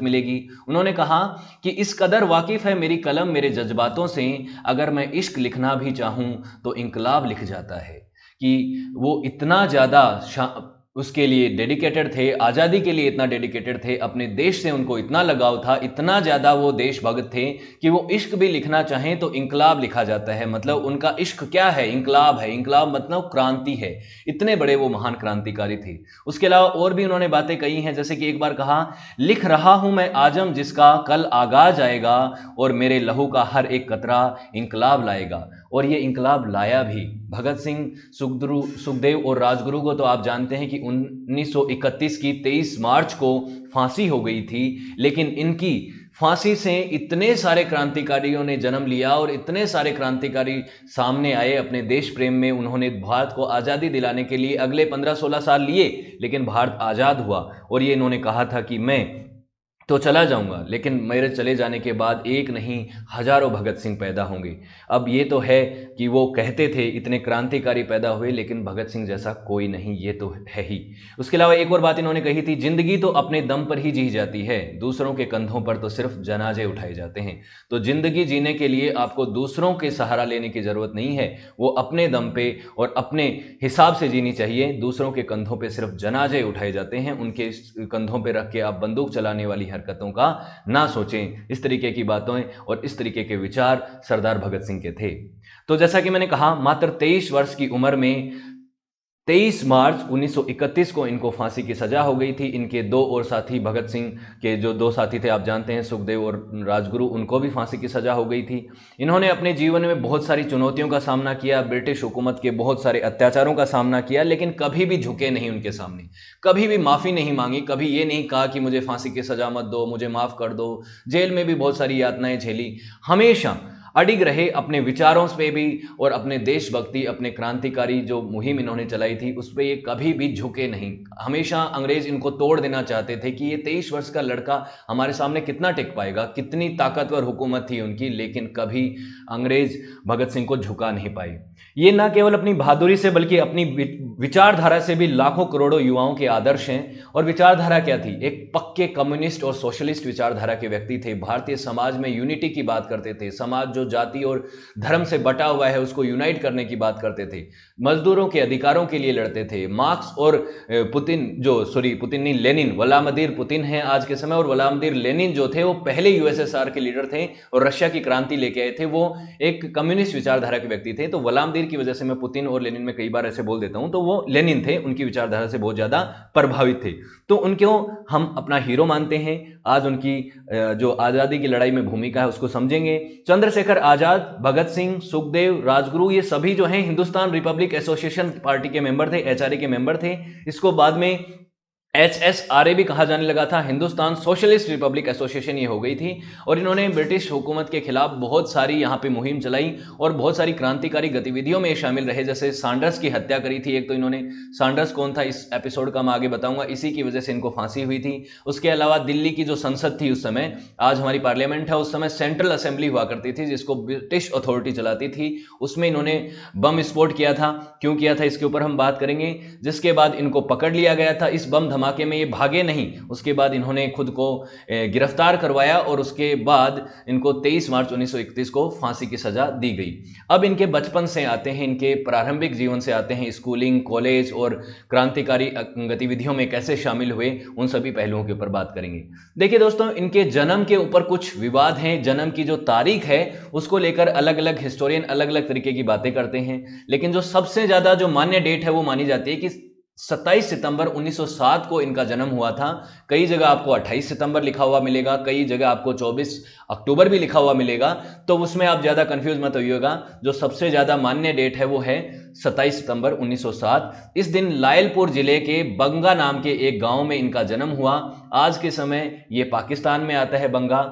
मिलेगी। उन्होंने कहा कि इस कदर वाकिफ है मेरी कलम मेरे जज्बातों से, अगर मैं इश्क लिखना भी चाहूं तो इंकलाब लिख जाता है। कि वो इतना ज़्यादा उसके लिए डेडिकेटेड थे, आज़ादी के लिए इतना डेडिकेटेड थे, अपने देश से उनको इतना लगाव था, इतना ज़्यादा वो देशभक्त थे कि वो इश्क भी लिखना चाहें तो इंकलाब लिखा जाता है। मतलब उनका इश्क क्या है? इंकलाब है। इंकलाब मतलब क्रांति है। इतने बड़े वो महान क्रांतिकारी थे। उसके अलावा और भी उन्होंने बातें कही हैं, जैसे कि एक बार कहा, लिख रहा हूं मैं आजम जिसका कल आगाज आएगा, और मेरे लहू का हर एक कतरा इंकलाब लाएगा। और ये इंकलाब लाया भी। भगत सिंह, सुखदेव और राजगुरु को तो आप जानते हैं कि 1931 की 23 मार्च को फांसी हो गई थी, लेकिन इनकी फांसी से इतने सारे क्रांतिकारियों ने जन्म लिया और इतने सारे क्रांतिकारी सामने आए अपने देश प्रेम में। उन्होंने भारत को आज़ादी दिलाने के लिए अगले 15-16 साल लिए, लेकिन भारत आज़ाद हुआ। और ये इन्होंने कहा था कि मैं तो चला जाऊंगा, लेकिन मेरे चले जाने के बाद एक नहीं हजारों भगत सिंह पैदा होंगे। अब ये तो है कि वो कहते थे इतने क्रांतिकारी पैदा हुए, लेकिन भगत सिंह जैसा कोई नहीं, ये तो है ही। उसके अलावा एक और बात इन्होंने कही थी, जिंदगी तो अपने दम पर ही जी जाती है, दूसरों के कंधों पर तो सिर्फ जनाजे उठाए जाते हैं। तो जिंदगी जीने के लिए आपको दूसरों के सहारा लेने की जरूरत नहीं है, वो अपने दम पे और अपने हिसाब से जीनी चाहिए। दूसरों के कंधों पे सिर्फ जनाजे उठाए जाते हैं, उनके कंधों पे रख के आप बंदूक चलाने वाली हरकतों का ना सोचें। इस तरीके की बातों और इस तरीके के विचार सरदार भगत सिंह के थे। तो जैसा कि मैंने कहा, मात्र 23 वर्ष की उम्र में 23 मार्च 1931 को इनको फांसी की सजा हो गई थी। इनके दो और साथी, भगत सिंह के जो दो साथी थे आप जानते हैं, सुखदेव और राजगुरु, उनको भी फांसी की सजा हो गई थी। इन्होंने अपने जीवन में बहुत सारी चुनौतियों का सामना किया, ब्रिटिश हुकूमत के बहुत सारे अत्याचारों का सामना किया, लेकिन कभी भी झुके नहीं उनके सामने, कभी भी माफ़ी नहीं मांगी, कभी ये नहीं कहा कि मुझे फांसी की सजा मत दो, मुझे माफ़ कर दो। जेल में भी बहुत सारी यातनाएं झेली, हमेशा अडिग रहे अपने विचारों पे भी, और अपने देशभक्ति, अपने क्रांतिकारी जो मुहिम इन्होंने चलाई थी उस पर ये कभी भी झुके नहीं। हमेशा अंग्रेज इनको तोड़ देना चाहते थे कि ये 23 वर्ष का लड़का हमारे सामने कितना टिक पाएगा, कितनी ताकतवर हुकूमत थी उनकी, लेकिन कभी अंग्रेज भगत सिंह को झुका नहीं पाए। ये ना केवल अपनी बहादुरी से बल्कि अपनी विचारधारा से भी लाखों करोड़ों युवाओं के आदर्श हैं। और विचारधारा क्या थी? एक पक्के कम्युनिस्ट और सोशलिस्ट विचारधारा के व्यक्ति थे। भारतीय समाज में यूनिटी की बात करते थे, समाज जो जाति और धर्म से बटा हुआ है उसको यूनाइट करने की बात करते थे, मजदूरों के अधिकारों के लिए लड़ते थे। मार्क्स और पुतिन नहीं, लेनिन, व्लादिमीर पुतिन है आज के समय, और व्लादिमीर लेनिन जो थे वो पहले यूएसएसआर के लीडर थे और रशिया की क्रांति लेके आए थे। वो एक कम्युनिस्ट विचारधारा के व्यक्ति थे। तो व्लादिमीर की वजह से मैं पुतिन और लेनिन में कई बार ऐसे बोल देता हूं, तो वो लेनिन थे, उनकी विचारधारा से बहुत ज्यादा प्रभावित थे, तो उनको हम अपना हीरो मानते हैं। आज उनकी जो आजादी की लड़ाई में भूमिका है उसको समझेंगे। चंद्रशेखर आजाद, भगत सिंह, सुखदेव, राजगुरु, ये सभी जो हैं हिंदुस्तान रिपब्लिक एसोसिएशन पार्टी के मेंबर थे, एचआरए के मेंबर थे। इसको बाद में HSRA भी कहा जाने लगा था, हिंदुस्तान सोशलिस्ट रिपब्लिक एसोसिएशन ये हो गई थी। और इन्होंने ब्रिटिश हुकूमत के खिलाफ बहुत सारी यहाँ पे मुहिम चलाई और बहुत सारी क्रांतिकारी गतिविधियों में शामिल रहे, जैसे सांडर्स की हत्या करी थी एक तो इन्होंने। सांडर्स कौन था इस एपिसोड का मैं आगे बताऊंगा, इसी की वजह से इनको फांसी हुई थी। उसके अलावा दिल्ली की जो संसद थी उस समय, आज हमारी पार्लियामेंट है, उस समय सेंट्रल असेंबली हुआ करती थी जिसको ब्रिटिश अथॉरिटी चलाती थी, उसमें इन्होंने बम विस्फोट किया था। क्यों किया था इसके ऊपर हम बात करेंगे। जिसके बाद इनको पकड़ लिया गया था। इस बम धमाके में ये भागे नहीं, उसके बाद इन्होंने खुद को गिरफ्तार करवाया और उसके बाद इनको 23 मार्च 1931 को फांसी की सजा दी गई। अब इनके बचपन से आते हैं, इनके प्रारंभिक जीवन से आते हैं, स्कूलिंग, कॉलेज और क्रांतिकारी गतिविधियों में कैसे शामिल हुए, उन सभी पहलुओं के ऊपर बात करेंगे। देखिए दोस्तों, इनके जन्म के ऊपर कुछ विवाद हैं। जन्म की जो तारीख है उसको लेकर अलग अलग हिस्टोरियन अलग अलग तरीके की बातें करते हैं, लेकिन जो सबसे ज्यादा जो मान्य डेट है वो मानी जाती है कि 27 सितंबर 1907 को इनका जन्म हुआ था। कई जगह आपको 28 सितंबर लिखा हुआ मिलेगा, कई जगह आपको 24 अक्टूबर भी लिखा हुआ मिलेगा, तो उसमें आप ज्यादा कंफ्यूज मत होइएगा। जो सबसे ज्यादा मान्य डेट है वो है 27 सितंबर 1907। इस दिन लायलपुर जिले के बंगा नाम के एक गांव में इनका जन्म हुआ। आज के समय ये पाकिस्तान में आता है बंगा।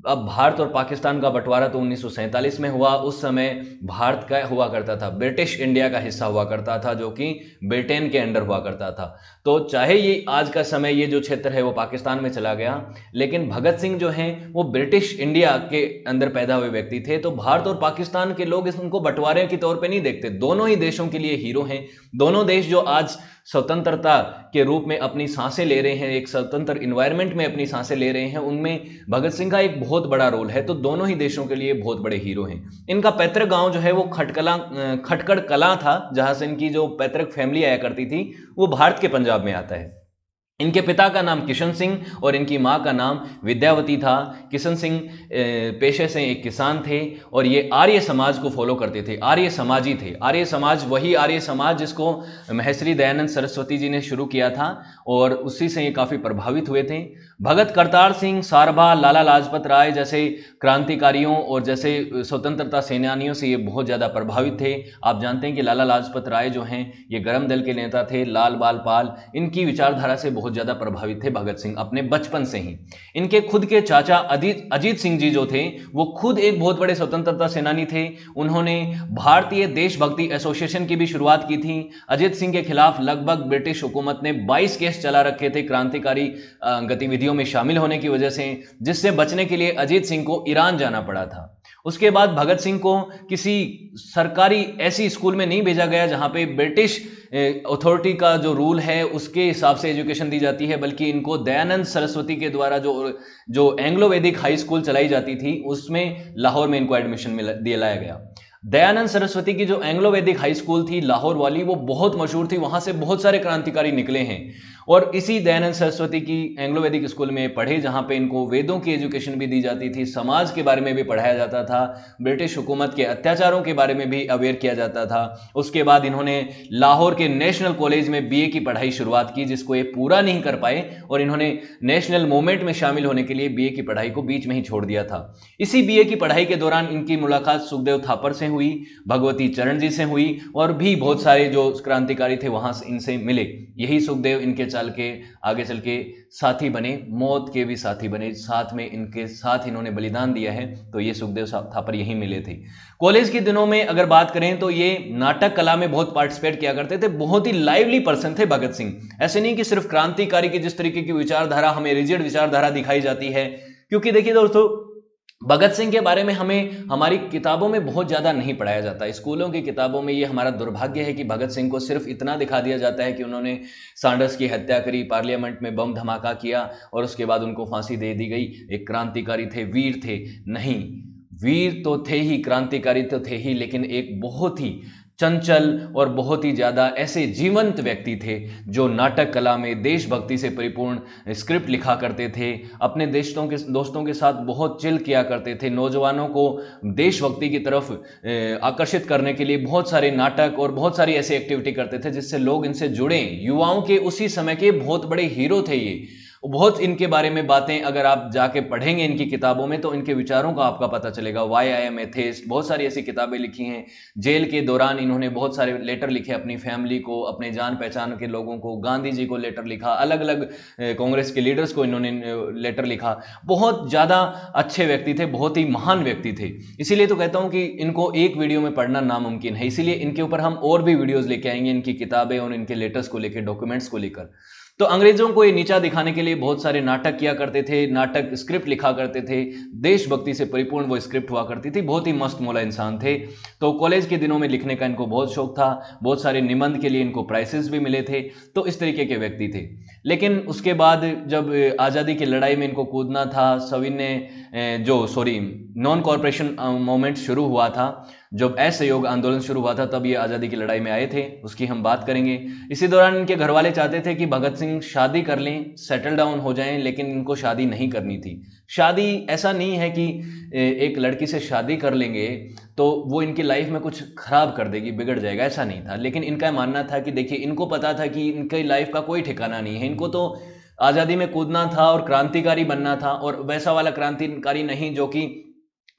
अब भारत और पाकिस्तान का बंटवारा तो 1947 में हुआ। उस समय भारत का हुआ करता था, ब्रिटिश इंडिया का हिस्सा हुआ करता था, जो कि ब्रिटेन के अंडर हुआ करता था। तो चाहे ये आज का समय ये जो क्षेत्र है वो पाकिस्तान में चला गया, लेकिन भगत सिंह जो हैं वो ब्रिटिश इंडिया के अंदर पैदा हुए व्यक्ति थे। तो भारत और पाकिस्तान के लोग इनको बंटवारे के तौर पे नहीं देखते, दोनों ही देशों के लिए हीरो हैं। दोनों देश जो आज स्वतंत्रता के रूप में अपनी सांसें ले रहे हैं, एक स्वतंत्र इन्वायरमेंट में अपनी सांसें ले रहे हैं, उनमें भगत सिंह का एक बहुत बड़ा रोल है। तो दोनों ही देशों के लिए बहुत बड़े हीरो हैं। इनका पैतृक गांव जो है वो खटकड़ कलां था, जहां से इनकी जो पैतृक फैमिली आया करती थी वो भारत के पंजाब में आता है। इनके पिता का नाम किशन सिंह और इनकी मां का नाम विद्यावती था। किशन सिंह पेशे से एक किसान थे और ये आर्य समाज को फॉलो करते थे, आर्य समाजी थे। आर्य समाज वही आर्य समाज जिसको महर्षि दयानंद सरस्वती जी ने शुरू किया था और उसी से ये काफ़ी प्रभावित हुए थे। भगत करतार सिंह, सारभा, लाला लाजपत राय जैसे क्रांतिकारियों और जैसे स्वतंत्रता सेनानियों से ये बहुत ज़्यादा प्रभावित थे। आप जानते हैं कि लाला लाजपत राय जो हैं ये गरम दल के नेता थे, लाल बाल पाल, इनकी विचारधारा से बहुत ज़्यादा प्रभावित थे भगत सिंह अपने बचपन से ही। इनके खुद के चाचा अजीत सिंह जी जो थे वो खुद एक बहुत बड़े स्वतंत्रता सेनानी थे। उन्होंने भारतीय देशभक्ति एसोसिएशन की भी शुरुआत की थी। अजीत सिंह के खिलाफ लगभग ब्रिटिश हुकूमत ने 22 केस चला रखे थे क्रांतिकारी गतिविधियों में शामिल होने की वजह से, जिससे बचने के लिए अजीत सिंह को ईरान जाना पड़ा था। उसके बाद भगत सिंह को किसी सरकारी ऐसी स्कूल में नहीं भेजा गया जहां पे ब्रिटिश अथॉरिटी का जो रूल है उसके हिसाब से एजुकेशन दी जाती है, बल्कि इनको दयानंद सरस्वती के द्वारा जो एंग्लो वैदिक हाई स्कूल चलाई जाती थी उसमें लाहौर में इनको एडमिशन दिलाया गया। दयानंद सरस्वती की जो एंग्लो वैदिक हाई स्कूल थी लाहौर वाली, वो बहुत मशहूर थी, वहां से बहुत सारे क्रांतिकारी निकले हैं। और इसी दयानंद सरस्वती की एंग्लो वैदिक स्कूल में पढ़े जहां पे इनको वेदों की एजुकेशन भी दी जाती थी, समाज के बारे में भी पढ़ाया जाता था, ब्रिटिश हुकूमत के अत्याचारों के बारे में भी अवेयर किया जाता था। उसके बाद इन्होंने लाहौर के नेशनल कॉलेज में बीए की पढ़ाई शुरुआत की, जिसको ये पूरा नहीं कर पाए और इन्होंने नेशनल मूवमेंट में शामिल होने के लिए बीए की पढ़ाई को बीच में ही छोड़ दिया था। इसी बीए की पढ़ाई के दौरान इनकी मुलाकात सुखदेव थापर से हुई, भगवती चरण जी से हुई और भी बहुत सारे जो क्रांतिकारी थे वहां से इनसे मिले। यही सुखदेव इनके आगे चल के साथी बने, मौत के भी साथी बने, साथ में इनके साथ इन्होंने बलिदान दिया है। तो ये सुखदेव थापर यही मिले थे। कॉलेज के दिनों में अगर बात करें तो ये नाटक कला में बहुत पार्टिसिपेट किया करते थे, बहुत ही लाइवली पर्सन थे भगत सिंह। ऐसे नहीं कि सिर्फ क्रांतिकारी की जिस तरीके की विचारधारा हमें रिजिड विचारधारा दिखाई जाती है, क्योंकि देखिए दोस्तों भगत सिंह के बारे में हमें हमारी किताबों में बहुत ज़्यादा नहीं पढ़ाया जाता। स्कूलों की किताबों में ये हमारा दुर्भाग्य है कि भगत सिंह को सिर्फ इतना दिखा दिया जाता है कि उन्होंने सांडर्स की हत्या करी, पार्लियामेंट में बम धमाका किया और उसके बाद उनको फांसी दे दी गई, एक क्रांतिकारी थे, वीर थे। नहीं, वीर तो थे ही, क्रांतिकारी तो थे ही, लेकिन एक बहुत ही चंचल और बहुत ही ज़्यादा ऐसे जीवंत व्यक्ति थे जो नाटक कला में देशभक्ति से परिपूर्ण स्क्रिप्ट लिखा करते थे, अपने दोस्तों के साथ बहुत चिल किया करते थे, नौजवानों को देशभक्ति की तरफ आकर्षित करने के लिए बहुत सारे नाटक और बहुत सारी ऐसी एक्टिविटी करते थे जिससे लोग इनसे जुड़े। युवाओं के उसी समय के बहुत बड़े हीरो थे ये। बहुत इनके बारे में बातें अगर आप जाके पढ़ेंगे इनकी किताबों में तो इनके विचारों का आपका पता चलेगा। वाई आई एम एथेस्ट, बहुत सारी ऐसी किताबें लिखी हैं। जेल के दौरान इन्होंने बहुत सारे लेटर लिखे अपनी फैमिली को, अपने जान पहचान के लोगों को, गांधी जी को लेटर लिखा, अलग अलग कांग्रेस के लीडर्स को इन्होंने लेटर लिखा। बहुत ज़्यादा अच्छे व्यक्ति थे, बहुत ही महान व्यक्ति थे। इसीलिए तो कहता हूँ कि इनको एक वीडियो में पढ़ना नामुमकिन है। इसीलिए इनके ऊपर हम और भी वीडियोज़ लेके आएंगे, इनकी किताबें और इनके लेटर्स को लेकर, डॉक्यूमेंट्स को लेकर। तो अंग्रेजों को ये नीचा दिखाने के लिए बहुत सारे नाटक किया करते थे, नाटक स्क्रिप्ट लिखा करते थे, देशभक्ति से परिपूर्ण वो स्क्रिप्ट हुआ करती थी। बहुत ही मस्त मौला इंसान थे। तो कॉलेज के दिनों में लिखने का इनको बहुत शौक था, बहुत सारे निबंध के लिए इनको प्राइसेस भी मिले थे। तो इस तरीके के व्यक्ति थे। लेकिन उसके बाद जब आज़ादी की लड़ाई में इनको कूदना था, नॉन कॉर्पोरेशन मूवमेंट शुरू हुआ था, जब असहयोग आंदोलन शुरू हुआ था, तब ये आज़ादी की लड़ाई में आए थे, उसकी हम बात करेंगे। इसी दौरान इनके घर वाले चाहते थे कि भगत सिंह शादी कर लें, सेटल डाउन हो जाएं, लेकिन इनको शादी नहीं करनी थी। शादी ऐसा नहीं है कि एक लड़की से शादी कर लेंगे तो वो इनकी लाइफ में कुछ खराब कर देगी, बिगड़ जाएगा, ऐसा नहीं था। लेकिन इनका मानना था कि देखिए, इनको पता था कि इनकी लाइफ का कोई ठिकाना नहीं है, इनको तो आज़ादी में कूदना था और क्रांतिकारी बनना था, और वैसा वाला क्रांतिकारी नहीं जो कि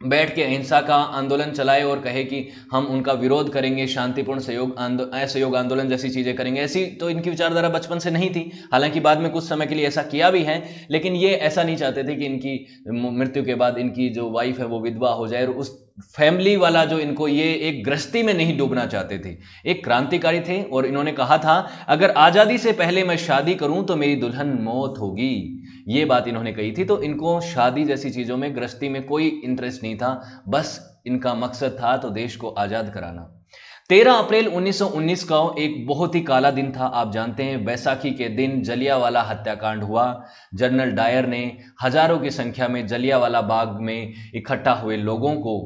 बैठ के अहिंसा का आंदोलन चलाए और कहे कि हम उनका विरोध करेंगे, शांतिपूर्ण असहयोग आंदोलन जैसी चीज़ें करेंगे। ऐसी तो इनकी विचारधारा बचपन से नहीं थी। हालांकि बाद में कुछ समय के लिए ऐसा किया भी है, लेकिन ये ऐसा नहीं चाहते थे कि इनकी मृत्यु के बाद इनकी जो वाइफ है वो विधवा हो जाए और फैमिली वाला जो इनको, ये एक गृहस्थी में नहीं डूबना चाहते थे, एक क्रांतिकारी थे। और इन्होंने कहा था अगर आजादी से पहले मैं शादी करूं तो मेरी दुल्हन मौत होगी, ये बात इन्होंने कही थी। तो इनको शादी जैसी चीजों में, गृहस्थी में कोई इंटरेस्ट नहीं था, बस इनका मकसद था तो देश को आजाद कराना। 13 अप्रैल 1919 का एक बहुत ही काला दिन था। आप जानते हैं बैसाखी के दिन जलियांवाला हत्याकांड हुआ। जनरल डायर ने हजारों की संख्या में जलियांवाला बाग में इकट्ठा हुए लोगों को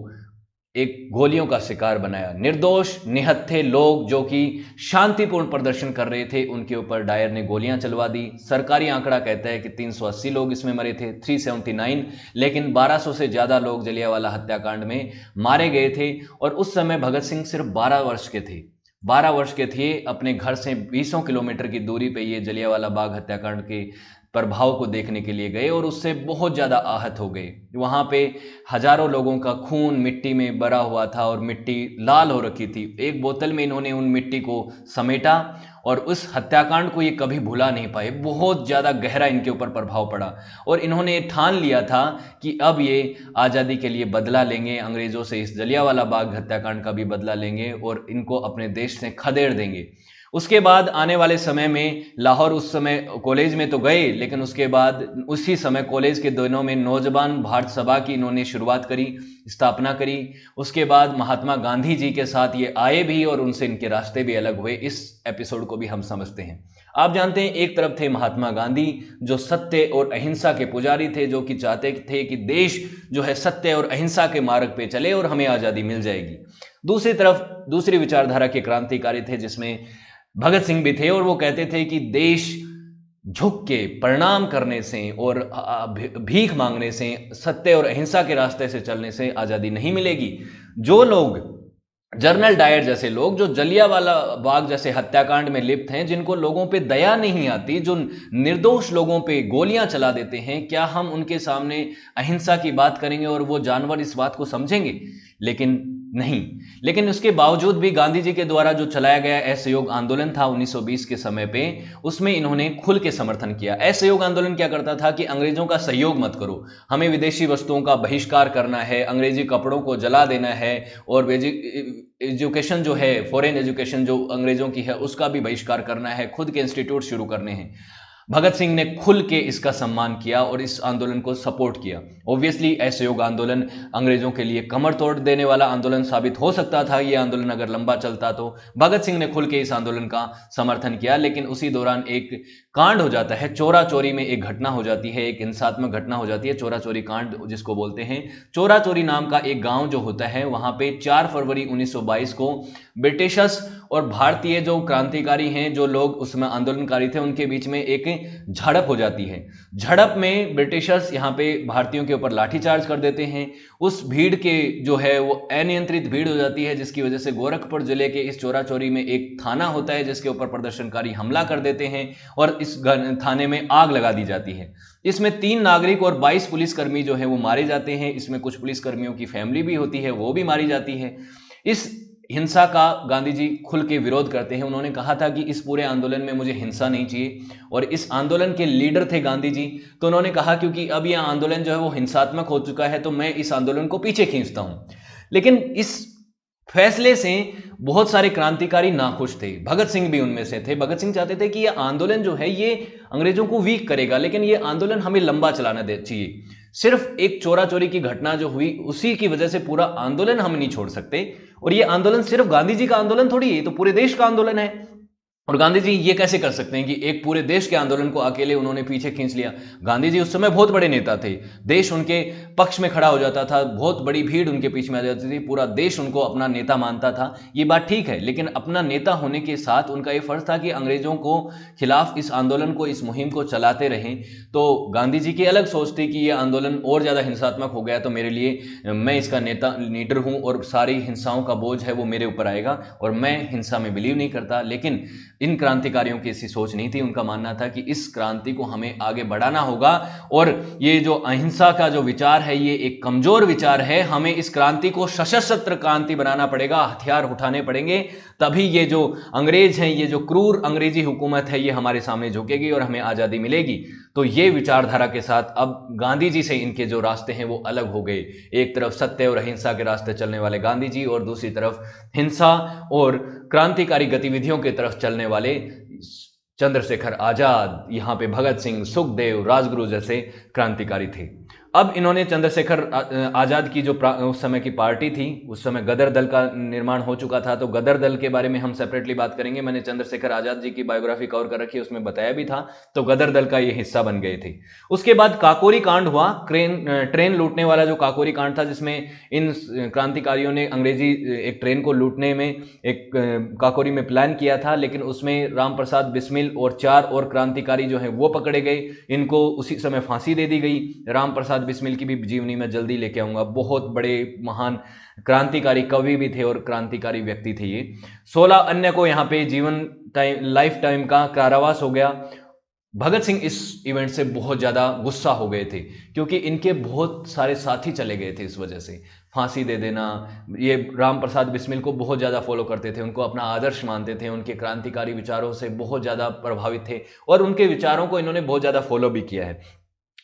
एक गोलियों का शिकार बनाया। निर्दोष निहत्थे लोग जो कि शांतिपूर्ण प्रदर्शन कर रहे थे, उनके ऊपर डायर ने गोलियां चलवा दी। सरकारी आंकड़ा कहता है कि 380 लोग इसमें मरे थे, 379, लेकिन 1200 से ज्यादा लोग जलियांवाला हत्याकांड में मारे गए थे। और उस समय भगत सिंह सिर्फ 12 वर्ष के थे, 12 वर्ष के थे। अपने घर से 20 किलोमीटर की दूरी पे ये जलियांवाला बाग हत्याकांड के प्रभाव को देखने के लिए गए और उससे बहुत ज़्यादा आहत हो गए। वहाँ पे हजारों लोगों का खून मिट्टी में भरा हुआ था और मिट्टी लाल हो रखी थी। एक बोतल में इन्होंने उन मिट्टी को समेटा और उस हत्याकांड को ये कभी भुला नहीं पाए। बहुत ज़्यादा गहरा इनके ऊपर प्रभाव पड़ा और इन्होंने ठान लिया था कि अब ये आज़ादी के लिए बदला लेंगे, अंग्रेज़ों से इस जलियांवाला बाग हत्याकांड का भी बदला लेंगे और इनको अपने देश से खदेड़ देंगे। उसके बाद आने वाले समय में लाहौर, उस समय कॉलेज में तो गए, लेकिन उसके बाद उसी समय कॉलेज के दिनों में नौजवान भारत सभा की इन्होंने शुरुआत करी, स्थापना करी। उसके बाद महात्मा गांधी जी के साथ ये आए भी और उनसे इनके रास्ते भी अलग हुए। इस एपिसोड को भी हम समझते हैं। आप जानते हैं एक तरफ थे महात्मा गांधी जो सत्य और अहिंसा के पुजारी थे, जो कि चाहते थे कि देश जो है सत्य और अहिंसा के मार्ग पे चले और हमें आज़ादी मिल जाएगी। दूसरी तरफ दूसरी विचारधारा के क्रांतिकारी थे जिसमें भगत सिंह भी थे और वो कहते थे कि देश झुक के प्रणाम करने से और भीख मांगने से, सत्य और अहिंसा के रास्ते से चलने से आज़ादी नहीं मिलेगी। जो लोग, जनरल डायर जैसे लोग जो जलियांवाला बाग जैसे हत्याकांड में लिप्त हैं, जिनको लोगों पे दया नहीं आती, जो निर्दोष लोगों पे गोलियां चला देते हैं, क्या हम उनके सामने अहिंसा की बात करेंगे और वो जानवर इस बात को समझेंगे? लेकिन नहीं। लेकिन उसके बावजूद भी गांधी जी के द्वारा जो चलाया गया असहयोग आंदोलन था 1920 के समय पे, उसमें इन्होंने खुल के समर्थन किया। असहयोग आंदोलन क्या करता था कि अंग्रेजों का सहयोग मत करो, हमें विदेशी वस्तुओं का बहिष्कार करना है, अंग्रेजी कपड़ों को जला देना है और एजुकेशन जो है, फॉरेन एजुकेशन जो अंग्रेजों की है, उसका भी बहिष्कार करना है, खुद के इंस्टीट्यूट शुरू करने हैं। भगत सिंह ने खुल के इसका सम्मान किया और इस आंदोलन को सपोर्ट किया। ऑब्वियसली असहयोग आंदोलन अंग्रेजों के लिए कमर तोड़ देने वाला आंदोलन साबित हो सकता था। ये आंदोलन अगर लंबा चलता तो भगत सिंह ने खुल के इस आंदोलन का समर्थन किया। लेकिन उसी दौरान एक कांड हो जाता है, चोरा चोरी में एक घटना हो जाती है, एक हिंसात्मक घटना हो जाती है, चोरा चोरी कांड जिसको बोलते हैं। चोरा चोरी नाम का एक गांव जो होता है, वहां पे 4 फरवरी 1922 को ब्रिटिशर्स और भारतीय जो क्रांतिकारी हैं, जो लोग उसमें आंदोलनकारी थे, उनके बीच में एक झड़प हो जाती है। झड़प में ब्रिटिशर्स यहाँ पे भारतीयों के ऊपर लाठीचार्ज कर देते हैं। उस भीड़ के जो है वो अनियंत्रित भीड़ हो जाती है, जिसकी वजह से गोरखपुर जिले के इस चोरा चोरी में एक थाना होता है जिसके ऊपर प्रदर्शनकारी हमला कर देते हैं और इस थाने में आग लगा दी जाती है। इसमें 3 नागरिक और 22 पुलिसकर्मी जो है वो मारे जाते हैं। इसमें कुछ पुलिसकर्मियों की फैमिली भी होती है, वो भी मारी जाती है। इस हिंसा का गांधी जी खुल के विरोध करते हैं। उन्होंने कहा था कि इस पूरे आंदोलन में मुझे हिंसा नहीं चाहिए, और इस आंदोलन के लीडर थे गांधी जी। तो उन्होंने कहा क्योंकि अब यह आंदोलन जो है वो हिंसात्मक हो चुका है, तो मैं इस आंदोलन को पीछे खींचता हूं। लेकिन इस फैसले से बहुत सारे क्रांतिकारी नाखुश थे, भगत सिंह भी उनमें से थे। भगत सिंह चाहते थे कि यह आंदोलन जो है ये अंग्रेजों को वीक करेगा, लेकिन यह आंदोलन हमें लंबा चलाना चाहिए। सिर्फ एक चोरा चोरी की घटना जो हुई उसी की वजह से पूरा आंदोलन हम नहीं छोड़ सकते। और ये आंदोलन सिर्फ गांधी जी का आंदोलन थोड़ी है, तो पूरे देश का आंदोलन है। और गांधी जी ये कैसे कर सकते हैं कि एक पूरे देश के आंदोलन को अकेले उन्होंने पीछे खींच लिया। गांधी जी उस समय बहुत बड़े नेता थे, देश उनके पक्ष में खड़ा हो जाता था, बहुत बड़ी भीड़ उनके पीछे में आ जाती थी, पूरा देश उनको अपना नेता मानता था। ये बात ठीक है, लेकिन अपना नेता होने के साथ उनका ये फर्ज था कि अंग्रेजों को खिलाफ इस आंदोलन को, इस मुहिम को चलाते रहें। तो गांधी जी की अलग सोच थी कि ये आंदोलन और ज़्यादा हिंसात्मक हो गया तो मेरे लिए, मैं इसका नेता लीडर हूँ और सारी हिंसाओं का बोझ है वो मेरे ऊपर आएगा, और मैं हिंसा में बिलीव नहीं करता। लेकिन इन क्रांतिकारियों की ऐसी सोच नहीं थी। उनका मानना था कि इस क्रांति को हमें आगे बढ़ाना होगा, और ये जो अहिंसा का जो विचार है ये एक कमजोर विचार है। हमें इस क्रांति को सशस्त्र क्रांति बनाना पड़ेगा, हथियार उठाने पड़ेंगे, तभी ये जो अंग्रेज हैं, ये जो क्रूर अंग्रेजी हुकूमत है, ये हमारे सामने झुकेगी और हमें आज़ादी मिलेगी। तो ये विचारधारा के साथ अब गांधी जी से इनके जो रास्ते हैं वो अलग हो गए। एक तरफ सत्य और अहिंसा के रास्ते चलने वाले गांधी जी और दूसरी तरफ हिंसा और क्रांतिकारी गतिविधियों की तरफ चलने वाले चंद्रशेखर आजाद, यहाँ पे भगत सिंह, सुखदेव, राजगुरु जैसे क्रांतिकारी थे। अब इन्होंने चंद्रशेखर आजाद की जो उस समय की पार्टी थी, उस समय गदर दल का निर्माण हो चुका था, तो गदर दल के बारे में हम सेपरेटली बात करेंगे। मैंने चंद्रशेखर आजाद जी की बायोग्राफी कवर कर रखी है, उसमें बताया भी था। तो गदर दल का ये हिस्सा बन गए थे। उसके बाद काकोरी कांड हुआ, ट्रेन लूटने वाला जो काकोरी कांड था, जिसमें इन क्रांतिकारियों ने अंग्रेजी एक ट्रेन को लूटने में एक काकोरी में प्लान किया था, लेकिन उसमें राम प्रसाद बिस्मिल और 4 और क्रांतिकारी जो है वो पकड़े गए। इनको उसी समय फांसी दे दी गई। राम प्रसाद बिस्मिल की भी जीवनी में जल्दी लेके आऊंगा। बहुत बड़े महान क्रांतिकारी कवि भी थे और क्रांतिकारी व्यक्ति थे ये। 16 अन्य को यहां पे लाइफ टाइम का कारावास हो गया। भगत सिंह इस इवेंट से बहुत ज्यादा गुस्सा हो गए थे, क्योंकि इनके बहुत सारे साथी चले गए थे इस वजह से। फांसी दे देना, ये राम प्रसाद बिस्मिल को बहुत ज़्यादा फॉलो करते थे, उनको अपना आदर्श मानते थे, उनके क्रांतिकारी विचारों से बहुत ज़्यादा प्रभावित थे और उनके विचारों को इन्होंने बहुत ज़्यादा फॉलो भी किया है।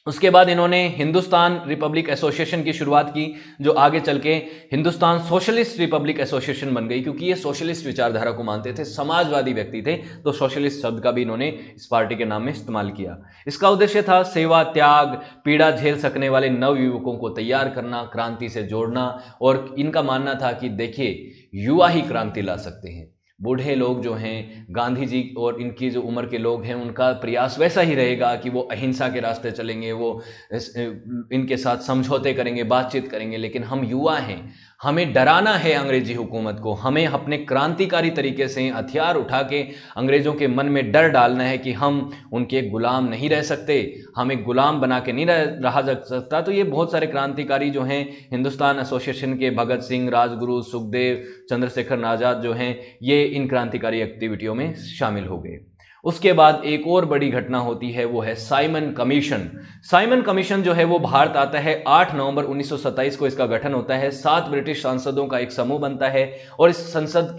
उसके बाद इन्होंने हिंदुस्तान रिपब्लिक एसोसिएशन की शुरुआत की, जो आगे चल के हिंदुस्तान सोशलिस्ट रिपब्लिक एसोसिएशन बन गई, क्योंकि ये सोशलिस्ट विचारधारा को मानते थे, समाजवादी व्यक्ति थे, तो सोशलिस्ट शब्द का भी इन्होंने इस पार्टी के नाम में इस्तेमाल किया। इसका उद्देश्य था सेवा, त्याग, पीड़ा झेल सकने वाले नव युवकों को तैयार करना, क्रांति से जोड़ना। और इनका मानना था कि देखिए, युवा ही क्रांति ला सकते हैं। बूढ़े लोग जो हैं, गांधी जी और इनकी जो उम्र के लोग हैं, उनका प्रयास वैसा ही रहेगा कि वो अहिंसा के रास्ते चलेंगे, वो इनके साथ समझौते करेंगे, बातचीत करेंगे। लेकिन हम युवा हैं, हमें डराना है अंग्रेजी हुकूमत को, हमें अपने क्रांतिकारी तरीके से हथियार उठा के अंग्रेजों के मन में डर डालना है कि हम उनके गुलाम नहीं रह सकते, हमें गुलाम बना के नहीं रहा जा सकता। तो ये बहुत सारे क्रांतिकारी जो हैं हिंदुस्तान एसोसिएशन के, भगत सिंह, राजगुरु, सुखदेव, चंद्रशेखर आजाद जो हैं, ये इन क्रांतिकारी एक्टिविटियों में शामिल हो गए। उसके बाद एक और बड़ी घटना होती है, वो है साइमन कमीशन। साइमन कमीशन जो है वो भारत आता है 8 नवंबर 1927 को इसका गठन होता है। 7 ब्रिटिश सांसदों का एक समूह बनता है और इस संसद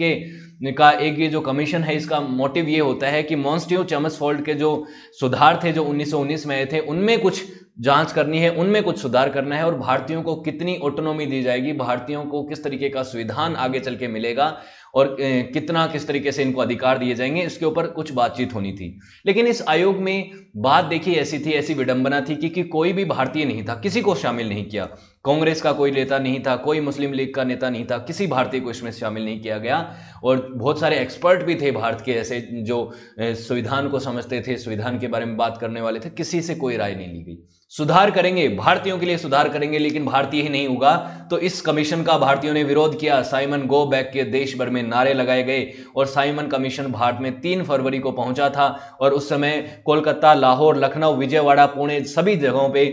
का एक ये जो कमीशन है, इसका मोटिव ये होता है कि मॉन्स्टियो चैम्सफोर्ड के जो सुधार थे जो 1919 में आए थे, उनमें कुछ जांच करनी है, उनमें कुछ सुधार करना है और भारतीयों को कितनी ऑटोनॉमी दी जाएगी, भारतीयों को किस तरीके का संविधान आगे चल के मिलेगा और किस तरीके से इनको अधिकार दिए जाएंगे, इसके ऊपर कुछ बातचीत होनी थी। लेकिन इस आयोग में बात देखिए ऐसी थी, ऐसी विडंबना थी कि कोई भी भारतीय नहीं था, किसी को शामिल नहीं किया। कांग्रेस का कोई नेता नहीं था, कोई मुस्लिम लीग का नेता नहीं था, किसी भारतीय को इसमें शामिल नहीं किया गया। और बहुत सारे एक्सपर्ट भी थे भारत के ऐसे जो संविधान को समझते थे, संविधान के बारे में बात करने वाले थे, किसी से कोई राय नहीं ली गई। सुधार करेंगे, भारतीयों के लिए सुधार करेंगे, लेकिन भारतीय ही नहीं होगा। तो इस कमीशन का भारतीयों ने विरोध किया। साइमन गो बैक के देश भर में नारे लगाए गए और साइमन कमीशन भारत में 3 फरवरी को पहुंचा था। और उस समय कोलकाता, लाहौर, लखनऊ, विजयवाड़ा, पुणे सभी जगहों पे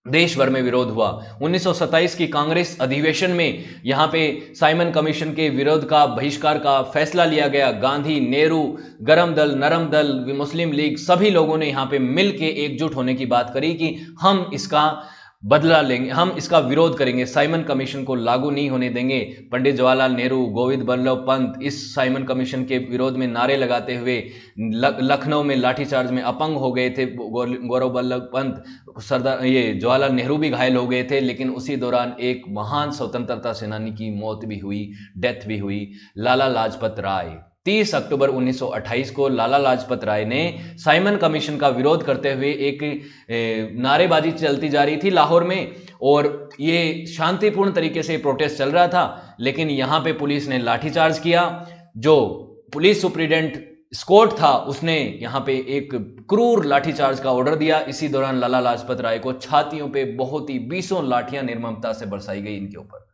देश भर में विरोध हुआ। 1927 की कांग्रेस अधिवेशन में यहां पे साइमन कमीशन के विरोध का, बहिष्कार का फैसला लिया गया। गांधी, नेहरू, गरम दल, नरम दल, मुस्लिम लीग, सभी लोगों ने यहां पे मिलके एकजुट होने की बात करी कि हम इसका बदला लेंगे, हम इसका विरोध करेंगे, साइमन कमीशन को लागू नहीं होने देंगे। पंडित जवाहरलाल नेहरू, गोविंद बल्लभ पंत इस साइमन कमीशन के विरोध में नारे लगाते हुए लखनऊ में लाठीचार्ज में अपंग हो गए थे। गौरव वल्लभ पंत, जवाहरलाल नेहरू भी घायल हो गए थे। लेकिन उसी दौरान एक महान स्वतंत्रता सेनानी की मौत भी हुई, डेथ भी हुई, लाला लाजपत राय। 30 अक्टूबर 1928 को लाला लाजपत राय ने साइमन कमीशन का विरोध करते हुए एक नारेबाजी चलती जा रही थी लाहौर में, और ये शांतिपूर्ण तरीके से प्रोटेस्ट चल रहा था। लेकिन यहां पे पुलिस ने लाठीचार्ज किया। जो पुलिस सुप्रीडेंट स्कॉट था, उसने यहां पे एक क्रूर लाठीचार्ज का ऑर्डर दिया। इसी दौरान लाला लाजपत राय को छातियों पे बहुत ही 20 लाठियां निर्ममता से बरसाई गई इनके ऊपर।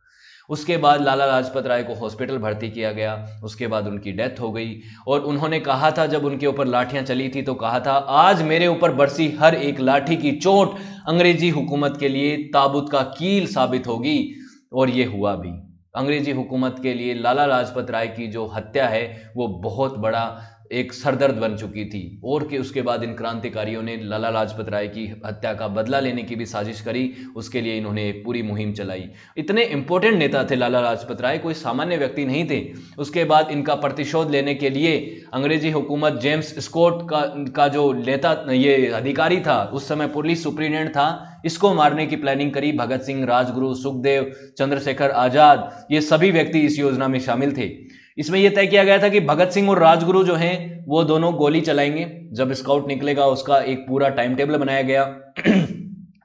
उसके बाद लाला लाजपत राय को हॉस्पिटल भर्ती किया गया। उसके बाद उनकी डेथ हो गई। और उन्होंने कहा था, जब उनके ऊपर लाठियां चली थी तो कहा था, आज मेरे ऊपर बरसी हर एक लाठी की चोट अंग्रेजी हुकूमत के लिए ताबूत का कील साबित होगी। और ये हुआ भी। अंग्रेजी हुकूमत के लिए लाला लाजपत राय की जो हत्या है वो बहुत बड़ा एक सरदर्द बन चुकी थी और कि उसके बाद इन क्रांतिकारियों ने लाला लाजपत राय की हत्या का बदला लेने की भी साजिश करी। उसके लिए इन्होंने एक पूरी मुहिम चलाई। इतने इंपॉर्टेंट नेता थे लाला लाजपत राय, कोई सामान्य व्यक्ति नहीं थे। उसके बाद इनका प्रतिशोध लेने के लिए अंग्रेजी हुकूमत जेम्स स्कॉट का जो नेता ये अधिकारी था, उस समय पुलिस सुप्रीडेंट था, इसको मारने की प्लानिंग करी। भगत सिंह, राजगुरु, सुखदेव, चंद्रशेखर आजाद, ये सभी व्यक्ति इस योजना में शामिल थे। इसमें यह तय किया गया था कि भगत सिंह और राजगुरु जो हैं वो दोनों गोली चलाएंगे। जब स्काउट निकलेगा उसका एक पूरा टाइम टेबल बनाया गया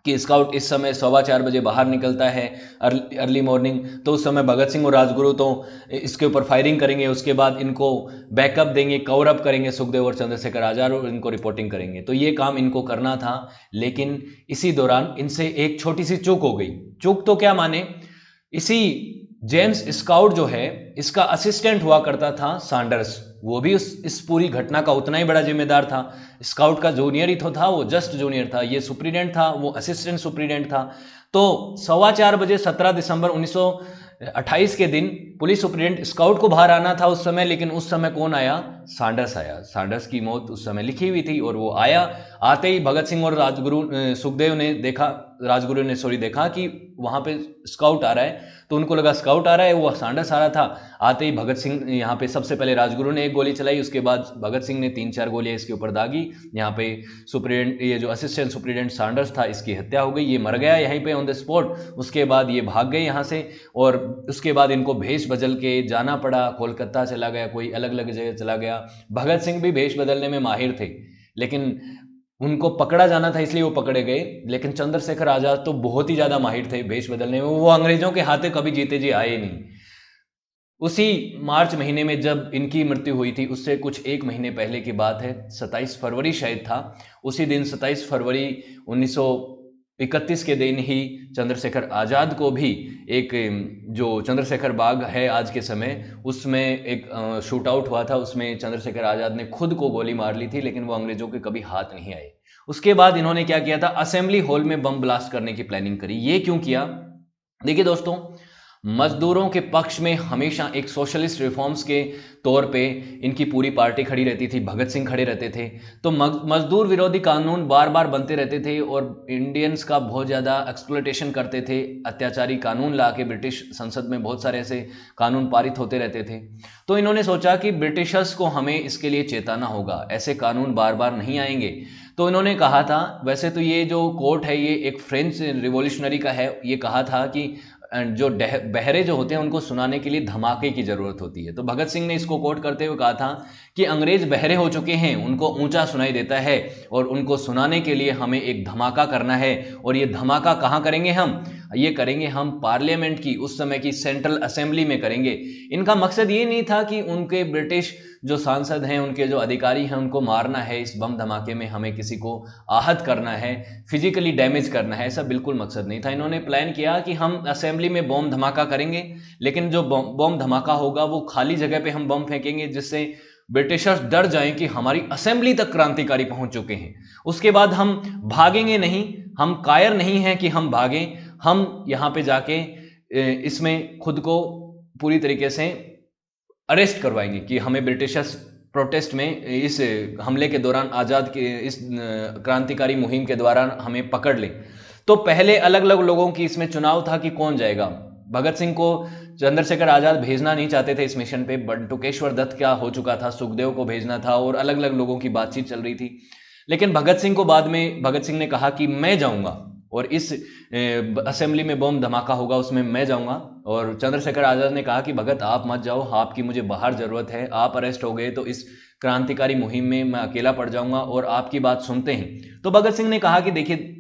कि स्काउट इस समय 4:15 बजे बाहर निकलता है अर्ली मॉर्निंग, तो उस समय भगत सिंह और राजगुरु तो इसके ऊपर फायरिंग करेंगे। उसके बाद इनको बैकअप देंगे, कवर अप करेंगे सुखदेव और चंद्रशेखर आजाद, और इनको रिपोर्टिंग करेंगे। तो ये काम इनको करना था। लेकिन इसी दौरान इनसे एक छोटी सी चूक हो गई। चूक तो क्या माने, इसी जेम्स स्काउट जो है इसका असिस्टेंट हुआ करता था सैंडर्स, वो भी इस पूरी घटना का उतना ही बड़ा जिम्मेदार था। स्काउट का जूनियर ही तो था, वो जस्ट जूनियर था, ये सुप्रीडेंट था, वो असिस्टेंट सुप्रीडेंट था। तो 4:15 बजे 17 दिसंबर 1928 के दिन पुलिस सुप्रीडेंट स्काउट को बाहर आना था उस समय, लेकिन उस समय कौन आया, सैंडर्स आया। सैंडर्स की मौत उस समय लिखी हुई थी और वो आया। आते ही भगत सिंह और सुखदेव ने देखा, राजगुरु ने देखा कि वहां पे स्काउट आ रहा है, तो उनको लगा स्काउट आ रहा है, वो सैंडर्स आ रहा था। आते ही भगत सिंह यहाँ पे सबसे पहले राजगुरु ने एक गोली चलाई, उसके बाद भगत सिंह ने 3-4 गोलियां इसके ऊपर दागी। यहाँ पे सुप्रीडेंट, ये जो असिस्टेंट सुप्रीडेंट सैंडर्स था, इसकी हत्या हो गई, ये मर गया यहीं पे ऑन द स्पॉट। उसके बाद ये भाग गए यहाँ से और उसके बाद इनको भेष बदल के जाना पड़ा। कोलकाता चला गया, कोई अलग अलग जगह चला गया। भगत सिंह भी भेष बदलने में माहिर थे, लेकिन उनको पकड़ा जाना था इसलिए वो पकड़े गए। लेकिन चंद्रशेखर आजाद तो बहुत ही ज्यादा माहिर थे भेष बदलने में, वो अंग्रेजों के हाथे कभी जीते जी आए नहीं। उसी मार्च महीने में जब इनकी मृत्यु हुई थी, उससे कुछ 1 महीने पहले की बात है, 27 फरवरी शायद था। उसी दिन 27 फरवरी 1931 के दिन ही चंद्रशेखर आजाद को भी एक, जो चंद्रशेखर बाग है आज के समय, उसमें एक शूट आउट हुआ था। उसमें चंद्रशेखर आजाद ने खुद को गोली मार ली थी, लेकिन वो अंग्रेजों के कभी हाथ नहीं आए। उसके बाद इन्होंने क्या किया था, असेंबली हॉल में बम ब्लास्ट करने की प्लानिंग करी। ये क्यों किया, देखिए दोस्तों, मजदूरों के पक्ष में हमेशा एक सोशलिस्ट रिफॉर्म्स के तौर पे इनकी पूरी पार्टी खड़ी रहती थी, भगत सिंह खड़े रहते थे। तो मजदूर विरोधी कानून बार बार बनते रहते थे और इंडियंस का बहुत ज़्यादा एक्सप्लॉयटेशन करते थे। अत्याचारी कानून ला के ब्रिटिश संसद में बहुत सारे ऐसे कानून पारित होते रहते थे। तो इन्होंने सोचा कि ब्रिटिशर्स को हमें इसके लिए चेताना होगा, ऐसे कानून बार बार नहीं आएंगे। तो इन्होंने कहा था, वैसे तो ये जो कोट है ये एक फ्रेंच रिवॉल्यूशनरी का है, ये कहा था कि जो बहरे जो होते हैं उनको सुनाने के लिए धमाके की जरूरत होती है। तो भगत सिंह ने इसको कोट करते हुए कहा था कि अंग्रेज बहरे हो चुके हैं, उनको ऊंचा सुनाई देता है और उनको सुनाने के लिए हमें एक धमाका करना है। और ये धमाका कहाँ करेंगे हम, ये करेंगे हम पार्लियामेंट की, उस समय की सेंट्रल असेंबली में करेंगे। इनका मकसद ये नहीं था कि उनके ब्रिटिश जो सांसद हैं, उनके जो अधिकारी हैं, उनको मारना है, इस बम धमाके में हमें किसी को आहत करना है, फिजिकली डैमेज करना है, ऐसा बिल्कुल मकसद नहीं था। इन्होंने प्लान किया कि हम असेंबली में बम धमाका करेंगे, लेकिन जो बम धमाका होगा वो खाली जगह पे हम बम फेंकेंगे, जिससे ब्रिटिशर्स डर जाएं कि हमारी असेंबली तक क्रांतिकारी पहुंच चुके हैं। उसके बाद हम भागेंगे नहीं, हम कायर नहीं हैं कि हम भागें, हम यहां पे जाके इसमें खुद को पूरी तरीके से अरेस्ट करवाएंगे कि हमें ब्रिटिशर्स प्रोटेस्ट में, इस हमले के दौरान, आज़ाद के इस क्रांतिकारी मुहिम के दौरान हमें पकड़ लें। तो पहले अलग अलग लोगों की इसमें चुनाव था कि कौन जाएगा। भगत सिंह को चंद्रशेखर आजाद भेजना नहीं चाहते थे इस मिशन पे, बटुकेश्वर दत्त क्या हो चुका था, सुखदेव को भेजना था और अलग अलग लोगों की बातचीत चल रही थी। लेकिन भगत सिंह को बाद में भगत सिंह ने कहा कि मैं जाऊंगा और इस असेंबली में बम धमाका होगा उसमें मैं जाऊंगा। और चंद्रशेखर आजाद ने कहा कि भगत आप मत जाओ, आपकी मुझे बाहर जरूरत है, आप अरेस्ट हो गए तो इस क्रांतिकारी मुहिम में मैं अकेला पड़ जाऊंगा और आपकी बात सुनते हैं। तो भगत सिंह ने कहा कि देखिए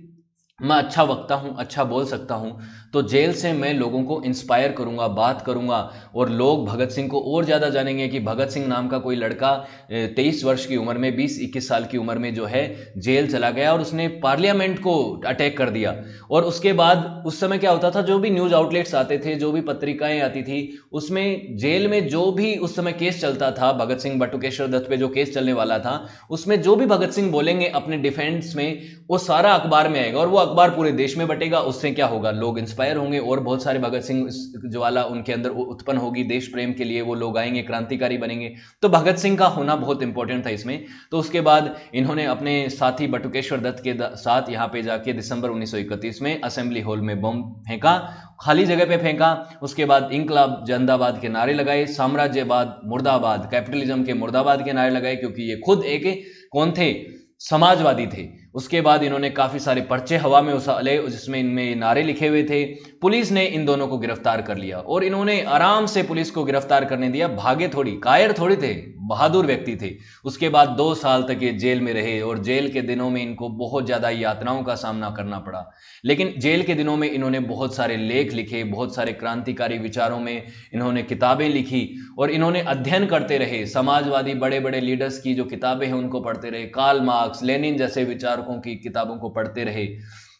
मैं अच्छा वक्ता हूं, अच्छा बोल सकता हूं, तो जेल से मैं लोगों को इंस्पायर करूंगा, बात करूंगा और लोग भगत सिंह को और ज़्यादा जानेंगे कि भगत सिंह नाम का कोई लड़का 23 वर्ष की उम्र में, 20-21 साल की उम्र में जो है जेल चला गया और उसने पार्लियामेंट को अटैक कर दिया। और उसके बाद उस समय क्या होता था, जो भी न्यूज़ आउटलेट्स आते थे, जो भी पत्रिकाएं आती थी, उसमें जेल में जो भी उस समय केस चलता था, भगत सिंह बटुकेश्वर दत्त पे जो केस चलने वाला था, उसमें जो भी भगत सिंह बोलेंगे अपने डिफेंस में, वो सारा अखबार में आएगा और वो अखबार पूरे देश में बटेगा, उससे क्या होगा, लोग इंस्पायर होंगे और बहुत सारे भगत सिंह ज्वाला उनके अंदर उत्पन्न होगी, देश प्रेम के लिए वो लोग आएंगे, क्रांतिकारी बनेंगे। तो भगत सिंह का होना बहुत इंपॉर्टेंट था इसमें। तो उसके बाद इन्होंने अपने साथी बटुकेश्वर दत्त के साथ यहाँ पे जाके दिसंबर 1931 में असेंबली हॉल में बम फेंका, खाली जगह पे फेंका। उसके बाद इंकलाब जिंदाबाद के नारे लगाए, साम्राज्यवाद मुर्दाबाद, कैपिटलिज्म के मुर्दाबाद के नारे लगाए, क्योंकि ये खुद एक कौन थे, समाजवादी थे। उसके बाद इन्होंने काफी सारे पर्चे हवा में उछाले जिसमें इनमें नारे लिखे हुए थे। पुलिस ने इन दोनों को गिरफ्तार कर लिया और इन्होंने आराम से पुलिस को गिरफ्तार करने दिया, भागे थोड़ी, कायर थोड़ी थे, बहादुर व्यक्ति थे। उसके बाद 2 साल तक ये जेल में रहे और जेल के दिनों में इनको बहुत ज्यादा यातनाओं का सामना करना पड़ा। लेकिन जेल के दिनों में इन्होंने बहुत सारे लेख लिखे, बहुत सारे क्रांतिकारी विचारों में इन्होंने किताबें लिखी और इन्होंने अध्ययन करते रहे। समाजवादी बड़े बड़े लीडर्स की जो किताबें हैं उनको पढ़ते रहे, कार्ल मार्क्स, लेनिन जैसे विचारकों की किताबों को पढ़ते रहे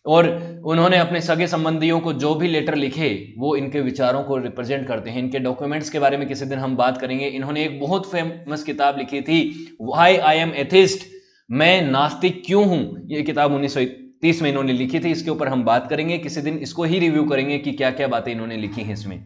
और उन्होंने अपने सगे संबंधियों को जो भी लेटर लिखे वो इनके विचारों को रिप्रेजेंट करते हैं। इनके डॉक्यूमेंट्स के बारे में किसी दिन हम बात करेंगे। इन्होंने एक बहुत फेमस किताब लिखी थी, व्हाई आई एम एथिस्ट, मैं नास्तिक क्यों हूं। ये किताब 1930 में इन्होंने लिखी थी। इसके ऊपर हम बात करेंगे किसी दिन, इसको ही रिव्यू करेंगे कि क्या क्या बातें इन्होंने लिखी हैं इसमें।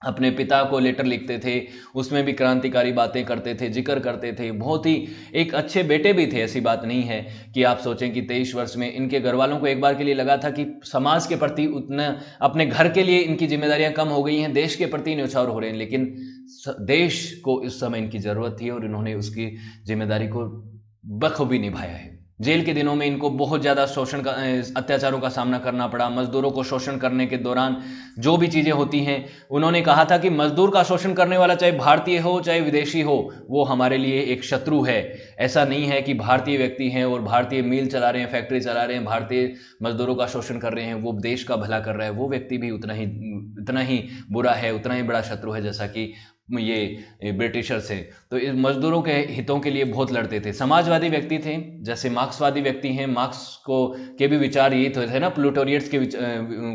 अपने पिता को लेटर लिखते थे, उसमें भी क्रांतिकारी बातें करते थे, जिक्र करते थे, बहुत ही एक अच्छे बेटे भी थे। ऐसी बात नहीं है कि आप सोचें कि 23 वर्ष में इनके घर वालों को एक बार के लिए लगा था कि समाज के प्रति उतना, अपने घर के लिए इनकी जिम्मेदारियां कम हो गई हैं, देश के प्रति न्यौछावर हो रहे हैं। लेकिन देश को इस समय इनकी जरूरत थी और इन्होंने उसकी जिम्मेदारी को बखूबी निभाया है। जेल के दिनों में इनको बहुत ज़्यादा शोषण का, अत्याचारों का सामना करना पड़ा। मजदूरों को शोषण करने के दौरान जो भी चीज़ें होती हैं, उन्होंने कहा था कि मजदूर का शोषण करने वाला चाहे भारतीय हो चाहे विदेशी हो, वो हमारे लिए एक शत्रु है। ऐसा नहीं है कि भारतीय व्यक्ति हैं और भारतीय मिल चला रहे हैं, फैक्ट्री चला रहे हैं, भारतीय मजदूरों का शोषण कर रहे हैं, वो देश का भला कर रहा है, वो व्यक्ति भी उतना ही बुरा है, उतना ही बड़ा शत्रु है जैसा कि ये ब्रिटिशर्स है। तो इस मजदूरों के हितों के लिए बहुत लड़ते थे। समाजवादी व्यक्ति थे, जैसे मार्क्सवादी व्यक्ति हैं। मार्क्स को के भी विचार ये तो थे ना, प्लूटोरियट्स के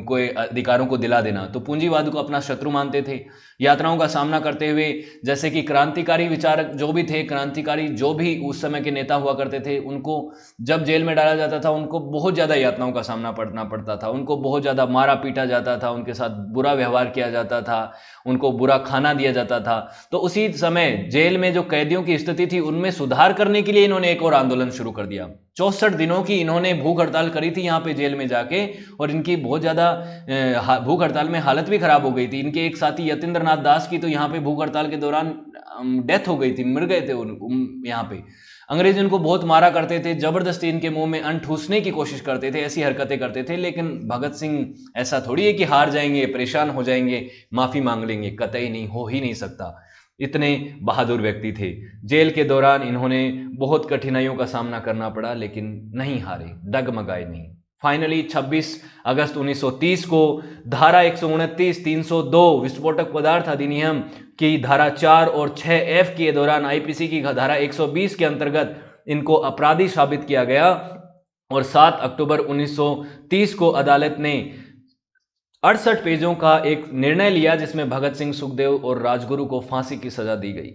को अधिकारों को दिला देना। तो पूंजीवाद को अपना शत्रु मानते थे। यातनाओं का सामना करते हुए, जैसे कि क्रांतिकारी विचारक जो भी थे, क्रांतिकारी जो भी उस समय के नेता हुआ करते थे, उनको जब जेल में डाला जाता था उनको बहुत ज़्यादा यातनाओं का सामना करना पड़ता था। उनको बहुत ज़्यादा मारा पीटा जाता था, उनके साथ बुरा व्यवहार किया जाता था, उनको बुरा खाना दिया जाता था। तो उसी समय जेल में जो कैदियों की स्थिति थी उनमें सुधार करने के लिए इन्होंने एक और आंदोलन शुरू कर दिया। 64 दिनों की इन्होंने भूख हड़ताल करी थी यहाँ पे जेल में जाके, और इनकी बहुत ज़्यादा भूख हड़ताल में हालत भी खराब हो गई थी। इनके एक साथी यतीन्द्र नाथ दास की तो यहाँ पे भूख हड़ताल के दौरान डेथ हो गई थी, मर गए थे यहाँ पे। अंग्रेज इनको बहुत मारा करते थे, जबरदस्ती इनके मुंह में अन्न ठूसने की कोशिश करते थे, ऐसी हरकतें करते थे। लेकिन भगत सिंह ऐसा थोड़ी है कि हार जाएंगे, परेशान हो जाएंगे, माफी मांग लेंगे, कतई नहीं, हो ही नहीं सकता। इतने बहादुर व्यक्ति थे। जेल के दौरान इन्होंने बहुत कठिनाइयों का सामना करना पड़ा, लेकिन नहीं हारे, डगमगाए नहीं। फाइनली 26 अगस्त 1930 को धारा 129, 302 विस्फोटक पदार्थ अधिनियम की धारा 4 और 6F के दौरान आईपीसी की धारा 120 के अंतर्गत इनको अपराधी साबित किया गया और 7 अक्टूबर 1930 को अदालत ने 68 पेजों का एक निर्णय लिया जिसमें भगत सिंह, सुखदेव और राजगुरु को फांसी की सजा दी गई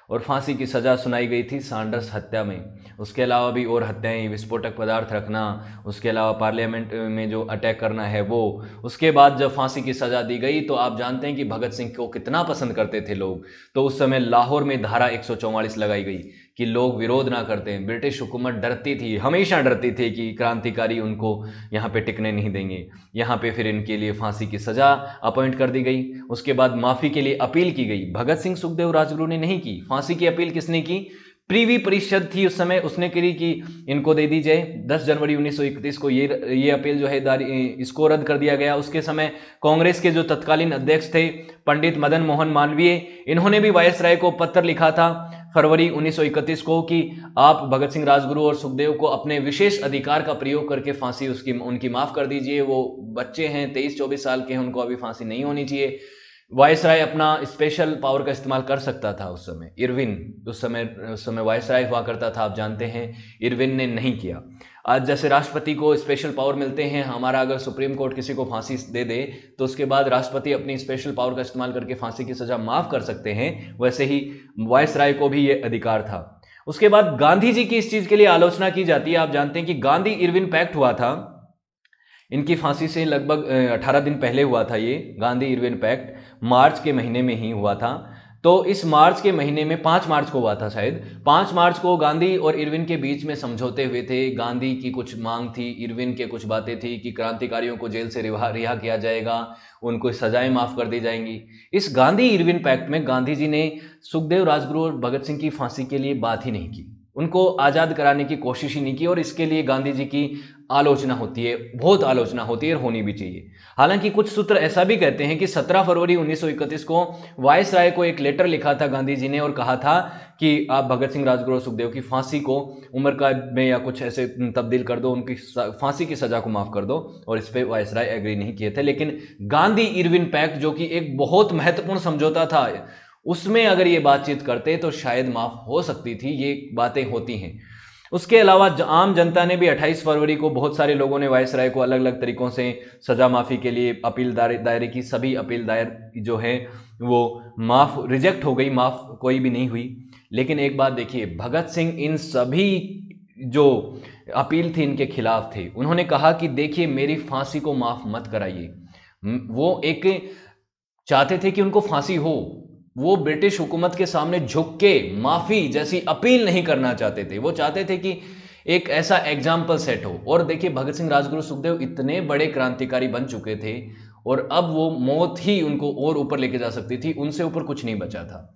और फांसी की सजा सुनाई गई थी सैंडर्स हत्या में। उसके अलावा भी और हत्याएं, विस्फोटक पदार्थ रखना, उसके अलावा पार्लियामेंट में जो अटैक करना है वो। उसके बाद जब फांसी की सजा दी गई तो आप जानते हैं कि भगत सिंह को कितना पसंद करते थे लोग। तो उस समय लाहौर में धारा 144 लगाई गई कि लोग विरोध ना करते हैं। ब्रिटिश हुकूमत डरती थी, हमेशा डरती थी कि क्रांतिकारी उनको यहाँ पे टिकने नहीं देंगे। यहाँ पे फिर इनके लिए फांसी की सजा अपॉइंट कर दी गई। उसके बाद माफ़ी के लिए अपील की गई। भगत सिंह, सुखदेव, राजगुरु ने नहीं की। फांसी की अपील किसने की? प्रीवी परिषद थी उस समय, उसने करी कि इनको दे दी जाए। 10 जनवरी 1931 को ये अपील जो है इसको रद्द कर दिया गया। उसके समय कांग्रेस के जो तत्कालीन अध्यक्ष थे पंडित मदन मोहन मालवीय, इन्होंने भी वायसराय को पत्र लिखा था फरवरी 1931 को कि आप भगत सिंह, राजगुरु और सुखदेव को अपने विशेष अधिकार का प्रयोग करके फांसी उनकी माफ़ कर दीजिए। वो बच्चे हैं, 23-24 साल के हैं, उनको अभी फांसी नहीं होनी चाहिए। वायसराय अपना स्पेशल पावर का इस्तेमाल कर सकता था उस समय। इरविन उस समय वायसराय हुआ करता था, आप जानते हैं। इरविन ने नहीं किया। आज जैसे राष्ट्रपति को स्पेशल पावर मिलते हैं, हमारा अगर सुप्रीम कोर्ट किसी को फांसी दे दे तो उसके बाद राष्ट्रपति अपनी स्पेशल पावर का इस्तेमाल करके फांसी की सजा माफ कर सकते हैं, वैसे ही वायसराय को भी ये अधिकार था। उसके बाद गांधी जी की इस चीज के लिए आलोचना की जाती है। आप जानते हैं कि गांधी इरविन पैक्ट हुआ था इनकी फांसी से लगभग 18 दिन पहले हुआ था ये गांधी इरविन पैक्ट, मार्च के महीने में ही हुआ था। तो इस मार्च के महीने में 5 मार्च को हुआ था शायद, 5 मार्च को गांधी और इरविन के बीच में समझौते हुए थे। गांधी की कुछ मांग थी, इरविन के कुछ बातें थी कि क्रांतिकारियों को जेल से रिहा किया जाएगा, उनको सजाएं माफ कर दी जाएंगी। इस गांधी इरविन पैक्ट में गांधी जी ने सुखदेव, राजगुरु और भगत सिंह की फांसी के लिए बात ही नहीं की, उनको आज़ाद कराने की कोशिश ही नहीं की। और इसके लिए गांधी जी की आलोचना होती है, बहुत आलोचना होती है और होनी भी चाहिए। हालांकि कुछ सूत्र ऐसा भी कहते हैं कि 17 फरवरी 1931 को वायसराय को एक लेटर लिखा था गांधी जी ने और कहा था कि आप भगत सिंह, राजगुरु और सुखदेव की फांसी को उम्र कैद में या कुछ ऐसे तब्दील कर दो, उनकी फांसी की सजा को माफ कर दो। और इस पर वायसराय एग्री नहीं किए थे। लेकिन गांधी इरविन पैक्ट जो कि एक बहुत महत्वपूर्ण समझौता था, उसमें अगर ये बातचीत करते तो शायद माफ हो सकती थी, ये बातें होती हैं। उसके अलावा आम जनता ने भी 28 फरवरी को बहुत सारे लोगों ने वायसराय को अलग अलग तरीकों से सजा माफ़ी के लिए अपील दायरे की। सभी अपील दायर जो है वो माफ़ रिजेक्ट हो गई, माफ़ कोई भी नहीं हुई। लेकिन एक बात देखिए, भगत सिंह इन सभी जो अपील थी इनके खिलाफ थे। उन्होंने कहा कि देखिए मेरी फांसी को माफ़ मत कराइए। वो एक चाहते थे कि उनको फांसी हो, वो ब्रिटिश हुकूमत के सामने झुक के माफी जैसी अपील नहीं करना चाहते थे। वो चाहते थे कि एक ऐसा एग्जाम्पल सेट हो। और देखिए भगत सिंह, राजगुरु, सुखदेव इतने बड़े क्रांतिकारी बन चुके थे और अब वो मौत ही उनको और ऊपर लेके जा सकती थी, उनसे ऊपर कुछ नहीं बचा था।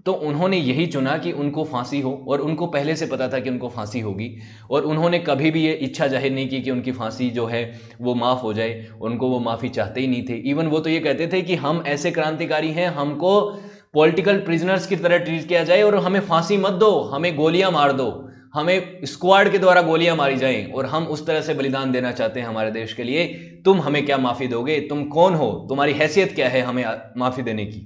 तो उन्होंने यही चुना कि उनको फांसी हो, और उनको पहले से पता था कि उनको फांसी होगी। और उन्होंने कभी भी ये इच्छा जाहिर नहीं की कि उनकी फांसी जो है वो माफ़ हो जाए। उनको वो माफ़ी चाहते ही नहीं थे। इवन वो तो ये कहते थे कि हम ऐसे क्रांतिकारी हैं, हमको पॉलिटिकल प्रिजनर्स की तरह ट्रीट किया जाए और हमें फांसी मत दो, हमें गोलियां मार दो, हमें स्क्वाड के द्वारा गोलियां मारी जाएं और हम उस तरह से बलिदान देना चाहते हैं हमारे देश के लिए। तुम हमें क्या माफ़ी दोगे? तुम कौन हो? तुम्हारी हैसियत क्या है हमें माफ़ी देने की?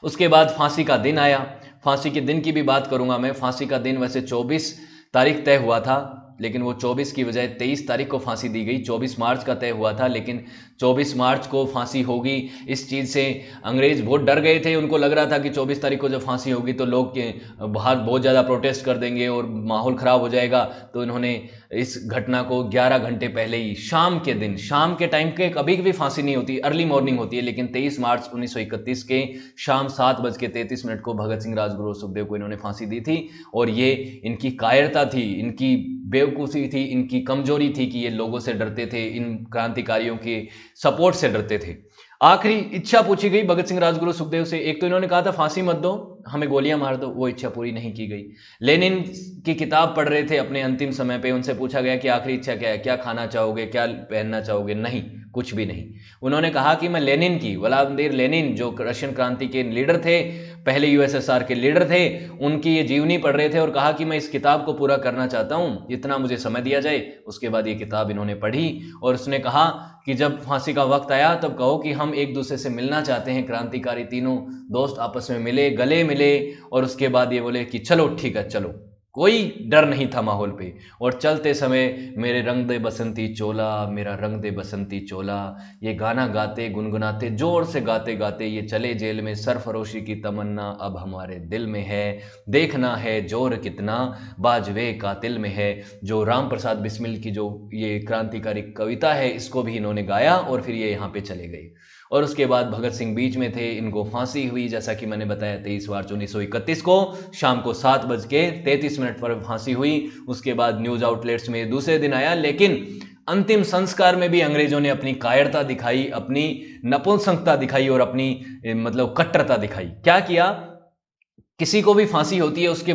उसके बाद फांसी का दिन आया। फांसी के दिन की भी बात करूंगा मैं। फांसी का दिन वैसे 24 तारीख तय हुआ था, लेकिन वो 24 की बजाय 23 तारीख को फांसी दी गई। 24 मार्च का तय हुआ था, लेकिन 24 मार्च को फांसी होगी इस चीज़ से अंग्रेज बहुत डर गए थे। उनको लग रहा था कि 24 तारीख को जब फांसी होगी तो लोग बाहर बहुत ज़्यादा प्रोटेस्ट कर देंगे और माहौल ख़राब हो जाएगा। तो इन्होंने इस घटना को 11 घंटे पहले ही, शाम के दिन, शाम के टाइम के कभी भी फांसी नहीं होती, अर्ली मॉर्निंग होती है, लेकिन 23 मार्च 1931 के शाम 7:33 को भगत सिंह, राजगुरु और सुखदेव को इन्होंने फांसी दी थी। और ये इनकी कायरता थी, इनकी बेवकूफ़ी थी, इनकी कमजोरी थी कि ये लोगों से डरते थे, इन क्रांतिकारियों के सपोर्ट से डरते थे। आखिरी इच्छा पूछी गई भगत सिंह, राजगुरु, सुखदेव से। एक तो इन्होंने कहा था फांसी मत दो, हमें गोलियां मार दो, वो इच्छा पूरी नहीं की गई। लेनिन की किताब पढ़ रहे थे अपने अंतिम समय पे, उनसे पूछा गया कि आखिरी इच्छा क्या है, क्या खाना चाहोगे, क्या पहनना चाहोगे? नहीं, कुछ भी नहीं। उन्होंने कहा कि मैं लेनिन की, व्लादिमीर लेनिन जो रशियन क्रांति के लीडर थे, पहले यूएसएसआर के लीडर थे, उनकी ये जीवनी पढ़ रहे थे और कहा कि मैं इस किताब को पूरा करना चाहता हूँ, इतना मुझे समय दिया जाए। उसके बाद ये किताब इन्होंने पढ़ी और उसने कहा कि जब फांसी का वक्त आया तब कहो कि हम एक दूसरे से मिलना चाहते हैं। क्रांतिकारी तीनों दोस्त आपस में मिले, गले मिले और उसके बाद ये बोले कि चलो ठीक है चलो। कोई डर नहीं था माहौल पे। और चलते समय मेरे रंग दे बसंती चोला, मेरा रंग दे बसंती चोला, ये गाना गाते गुनगुनाते, जोर से गाते गाते ये चले जेल में। सरफरोशी की तमन्ना अब हमारे दिल में है, देखना है जोर कितना बाजवे कातिल में है। जो राम प्रसाद बिस्मिल की जो ये क्रांतिकारी कविता है, इसको भी इन्होंने गाया और फिर ये यहाँ पे चले गए। और उसके बाद भगत सिंह बीच में थे, इनको फांसी हुई जैसा कि मैंने बताया 23 मार्च 1931 को शाम को 7:33 पर फांसी हुई। उसके बाद न्यूज आउटलेट्स में दूसरे दिन आया, लेकिन अंतिम संस्कार में भी अंग्रेजों ने अपनी कायरता दिखाई, अपनी नपुंसकता दिखाई और अपनी मतलब कट्टरता दिखाई। क्या किया? किसी को भी फांसी होती है उसके